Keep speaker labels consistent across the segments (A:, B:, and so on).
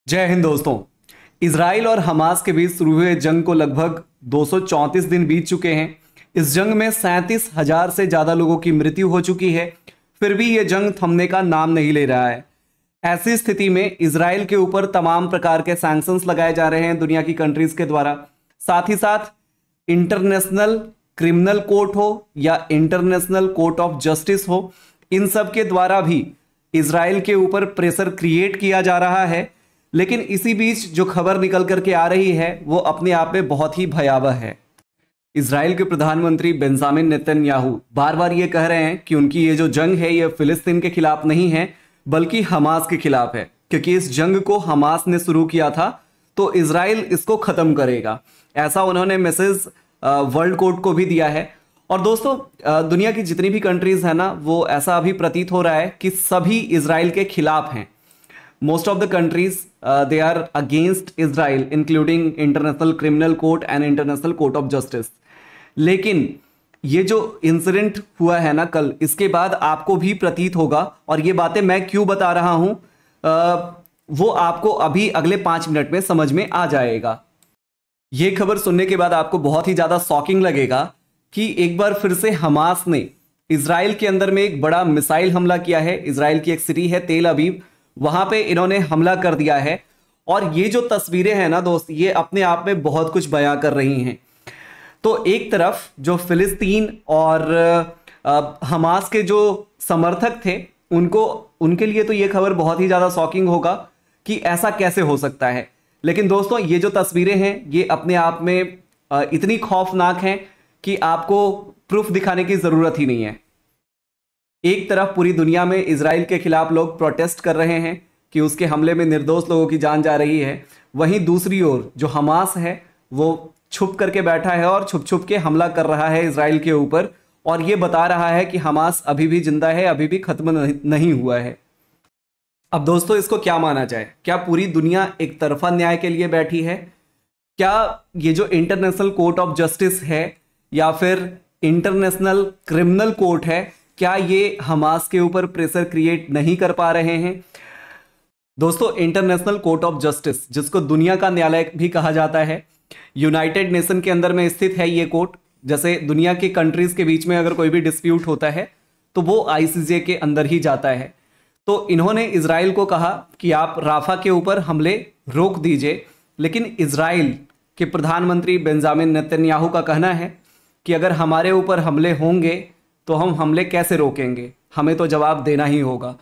A: जय हिंद दोस्तों। इसराइल और हमास के बीच शुरू हुए जंग को लगभग 234 दिन बीत चुके हैं। इस जंग में 37,000 से ज्यादा लोगों की मृत्यु हो चुकी है। फिर भी यह जंग थमने का नाम नहीं ले रहा है। ऐसी स्थिति में इसराइल के ऊपर तमाम प्रकार के सैंक्शंस लगाए जा रहे हैं दुनिया की कंट्रीज के द्वारा। साथ ही साथ इंटरनेशनल क्रिमिनल कोर्ट हो या इंटरनेशनल कोर्ट ऑफ जस्टिस हो, इन सब के द्वारा भी इसराइल के ऊपर प्रेशर क्रिएट किया जा रहा है। लेकिन इसी बीच जो खबर निकल करके आ रही है वो अपने आप में बहुत ही भयावह है। इसराइल के प्रधानमंत्री बेंजामिन नेतन्याहू बार बार ये कह रहे हैं कि उनकी ये जो जंग है ये फिलिस्तीन के खिलाफ नहीं है बल्कि हमास के खिलाफ है, क्योंकि इस जंग को हमास ने शुरू किया था तो इसराइल इसको खत्म करेगा। ऐसा उन्होंने मैसेज वर्ल्ड कोर्ट को भी दिया है। और दोस्तों, दुनिया की जितनी भी कंट्रीज है ना, वो ऐसा अभी प्रतीत हो रहा है कि सभी इसराइल के खिलाफ हैं। Most of the countries they are against Israel, including International Criminal Court and International Court of Justice। लेकिन ये जो इंसिडेंट हुआ है ना कल, इसके बाद आपको भी प्रतीत होगा, और ये बातें मैं क्यों बता रहा हूं वो आपको अभी अगले 5 मिनट में समझ में आ जाएगा। ये खबर सुनने के बाद आपको बहुत ही ज्यादा शॉकिंग लगेगा कि एक बार फिर से हमास ने इसराइल के अंदर में एक बड़ा मिसाइल हमला किया है। इसराइल की एक सिटी है तेल अवीव, वहां पे इन्होंने हमला कर दिया है। और ये जो तस्वीरें हैं ना दोस्त, ये अपने आप में बहुत कुछ बयां कर रही हैं। तो एक तरफ जो फिलिस्तीन और हमास के जो समर्थक थे, उनके लिए तो ये खबर बहुत ही ज्यादा शॉकिंग होगा कि ऐसा कैसे हो सकता है। लेकिन दोस्तों, ये जो तस्वीरें हैं ये अपने आप में इतनी खौफनाक हैं कि आपको प्रूफ दिखाने की जरूरत ही नहीं है। एक तरफ पूरी दुनिया में इसराइल के खिलाफ लोग प्रोटेस्ट कर रहे हैं कि उसके हमले में निर्दोष लोगों की जान जा रही है, वहीं दूसरी ओर जो हमास है वो छुप करके बैठा है और छुप छुप के हमला कर रहा है इसराइल के ऊपर, और ये बता रहा है कि हमास अभी भी जिंदा है, अभी भी खत्म नहीं हुआ है। अब दोस्तों, इसको क्या माना जाए? क्या पूरी दुनिया एक तरफा न्याय के लिए बैठी है? क्या ये जो इंटरनेशनल कोर्ट ऑफ जस्टिस है या फिर इंटरनेशनल क्रिमिनल कोर्ट है, क्या ये हमास के ऊपर प्रेशर क्रिएट नहीं कर पा रहे हैं? दोस्तों, इंटरनेशनल कोर्ट ऑफ जस्टिस, जिसको दुनिया का न्यायालय भी कहा जाता है, यूनाइटेड नेशन के अंदर में स्थित है ये कोर्ट। जैसे दुनिया के कंट्रीज के बीच में अगर कोई भी डिस्प्यूट होता है तो वो आईसीजे के अंदर ही जाता है। तो इन्होंने इसराइल को कहा कि आप राफा के ऊपर हमले रोक दीजिए, लेकिन इसराइल के प्रधानमंत्री बेंजामिन नेतन्याहू का कहना है कि अगर हमारे ऊपर हमले होंगे तो हम हमले कैसे रोकेंगे, हमें तो जवाब देना ही होगा।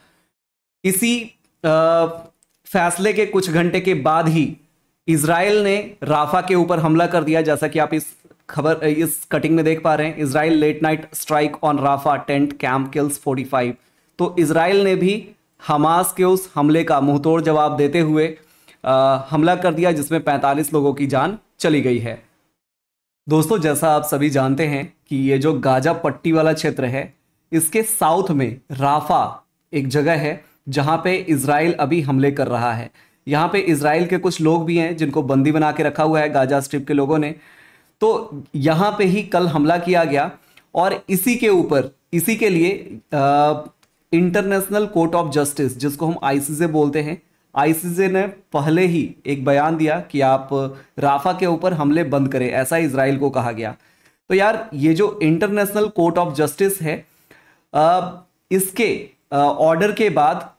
A: इसी फैसले के कुछ घंटे के बाद ही इसराइल ने राफा के ऊपर हमला कर दिया। जैसा कि आप इस कटिंग में देख पा रहे हैं, Israel late night strike on Rafah tent camp kills 45। तो इसराइल ने भी हमास के उस हमले का मुंहतोड़ जवाब देते हुए हमला कर दिया, जिसमें 45 लोगों की जान चली गई है। दोस्तों, जैसा आप सभी जानते हैं कि ये जो गाजा पट्टी वाला क्षेत्र है, इसके साउथ में राफा एक जगह है जहां पे इसराइल अभी हमले कर रहा है। यहां पे इसराइल के कुछ लोग भी हैं जिनको बंदी बना के रखा हुआ है गाजा स्ट्रिप के लोगों ने। तो यहां पे ही कल हमला किया गया, और इसी के लिए इंटरनेशनल कोर्ट ऑफ जस्टिस, जिसको हम आईसीजे बोलते हैं, आईसीजे ने पहले ही एक बयान दिया कि आप राफा के ऊपर हमले बंद करें, ऐसा इसराइल को कहा गया। तो यार, ये जो इंटरनेशनल कोर्ट ऑफ जस्टिस है, इसके ऑर्डर के बाद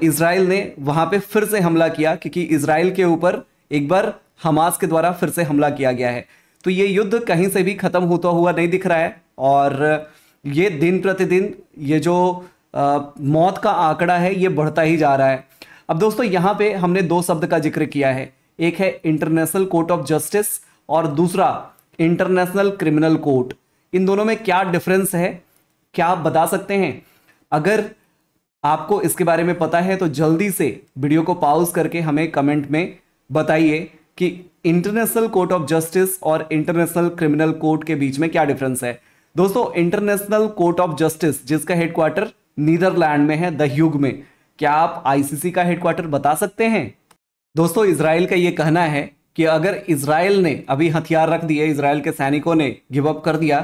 A: इसराइल ने वहां पे फिर से हमला किया, क्योंकि इसराइल के ऊपर एक बार हमास के द्वारा फिर से हमला किया गया है। तो ये युद्ध कहीं से भी खत्म होता हुआ नहीं दिख रहा है, और ये दिन प्रतिदिन ये जो मौत का आंकड़ा है ये बढ़ता ही जा रहा है। अब दोस्तों, यहां पे हमने 2 शब्द का जिक्र किया है, एक है इंटरनेशनल कोर्ट ऑफ जस्टिस और दूसरा इंटरनेशनल क्रिमिनल कोर्ट। इन दोनों में क्या डिफरेंस है, क्या आप बता सकते हैं? अगर आपको इसके बारे में पता है तो जल्दी से वीडियो को पॉज करके हमें कमेंट में बताइए कि इंटरनेशनल कोर्ट ऑफ जस्टिस और इंटरनेशनल क्रिमिनल कोर्ट के बीच में क्या डिफरेंस है। दोस्तों, इंटरनेशनल कोर्ट ऑफ जस्टिस, जिसका हेडक्वार्टर नीदरलैंड में है, द ह्यूग में, क्या आप आईसीसी का हेडक्वार्टर बता सकते हैं? दोस्तों, इसराइल का यह कहना है कि अगर इसराइल ने अभी हथियार रख दिए, इसराइल के सैनिकों ने गिव अप कर दिया,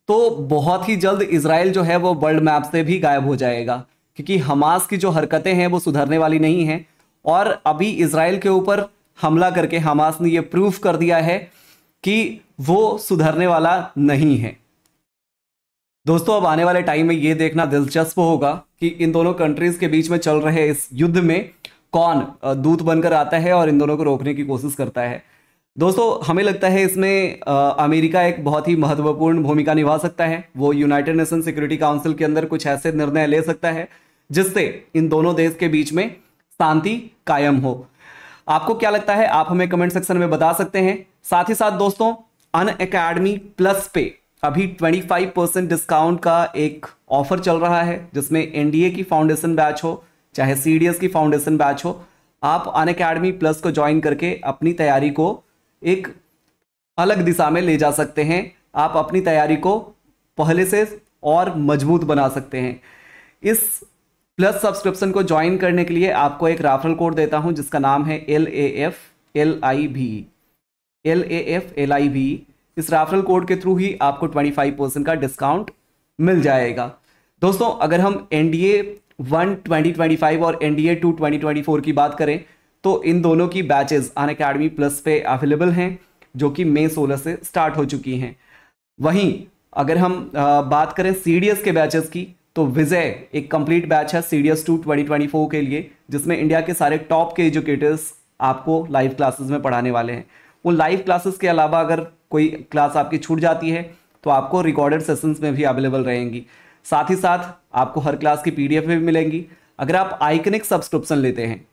A: तो बहुत ही जल्द इसराइल जो है वो वर्ल्ड मैप से भी गायब हो जाएगा, क्योंकि हमास की जो हरकतें हैं वो सुधरने वाली नहीं हैं। और अभी इसराइल के ऊपर हमला करके हमास ने यह प्रूफ कर दिया है कि वो सुधरने वाला नहीं है। दोस्तों अब आने वाले टाइम में यह देखना दिलचस्प होगा कि इन दोनों कंट्रीज के बीच में चल रहे इस युद्ध में कौन दूत बनकर आता है और इन दोनों को रोकने की कोशिश करता है। दोस्तों हमें लगता है इसमें अमेरिका एक बहुत ही महत्वपूर्ण भूमिका निभा सकता है। वो यूनाइटेड नेशन सिक्योरिटी काउंसिल के अंदर कुछ ऐसे निर्णय ले सकता है जिससे इन दोनों देश के बीच में शांति कायम हो। आपको क्या लगता है आप हमें कमेंट सेक्शन में बता सकते हैं। साथ ही साथ दोस्तों अनअकैडमी प्लस पे अभी 25% डिस्काउंट का एक ऑफर चल रहा है जिसमें एनडीए की फाउंडेशन बैच हो चाहे सीडीएस की फाउंडेशन बैच हो, आप अनअकैडमी प्लस को ज्वाइन करके अपनी तैयारी को एक अलग दिशा में ले जा सकते हैं। आप अपनी तैयारी को पहले से और मजबूत बना सकते हैं। इस प्लस सब्सक्रिप्शन को ज्वाइन करने के लिए आपको एक रेफरल कोड देता हूं जिसका नाम है LAFLIV। इस रेफरल कोड के थ्रू ही आपको 25% का डिस्काउंट मिल जाएगा। दोस्तों अगर हम NDA 1 2025 और NDA 2 2024 की बात करें तो इन दोनों की बैचेस अनअकैडमी प्लस पे अवेलेबल हैं जो कि मई 16 से स्टार्ट हो चुकी हैं। वहीं अगर हम बात करें सीडीएस के बैचेस की तो विजय एक कंप्लीट बैच है सीडीएस 2 2024 के लिए जिसमें इंडिया के सारे टॉप के एजुकेटर्स आपको लाइव क्लासेस में पढ़ाने वाले हैं। उन लाइव क्लासेस के अलावा अगर कोई क्लास आपकी छूट जाती है तो आपको रिकॉर्डेड सेशंस में भी अवेलेबल रहेंगी। साथ ही साथ आपको हर क्लास की पीडीएफ भी मिलेंगी। अगर आप आइकनिक सब्सक्रिप्शन लेते हैं,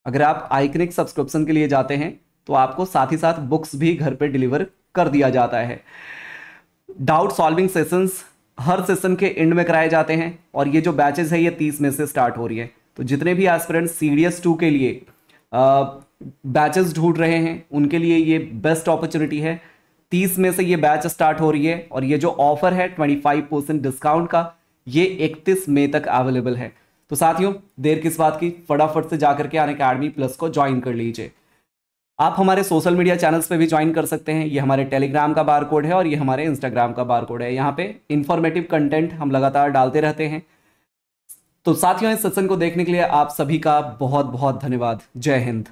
A: अगर आप आइकनिक सब्सक्रिप्शन के लिए जाते हैं तो आपको साथ ही साथ बुक्स भी घर पे डिलीवर कर दिया जाता है। डाउट सॉल्विंग सेशंस हर सेशन के एंड में कराए जाते हैं और ये जो बैचेस है ये 30 में से स्टार्ट हो रही है। तो जितने भी एस्पिरेंट्स सीडीएस 2 के लिए बैचेस ढूंढ रहे हैं उनके लिए ये बेस्ट अपॉर्चुनिटी है। 30 में से ये बैच स्टार्ट हो रही है और ये जो ऑफर है 25% डिस्काउंट का ये 31 मई तक अवेलेबल है। तो साथियों देर किस बात की, फटाफट से जाकर के अनअकैडमी प्लस को ज्वाइन कर लीजिए। आप हमारे सोशल मीडिया चैनल्स पे भी ज्वाइन कर सकते हैं। ये हमारे टेलीग्राम का बार कोड है और ये हमारे इंस्टाग्राम का बार कोड है। यहाँ पे इंफॉर्मेटिव कंटेंट हम लगातार डालते रहते हैं। तो साथियों इस सेशन को देखने के लिए आप सभी का बहुत बहुत धन्यवाद। जय हिंद।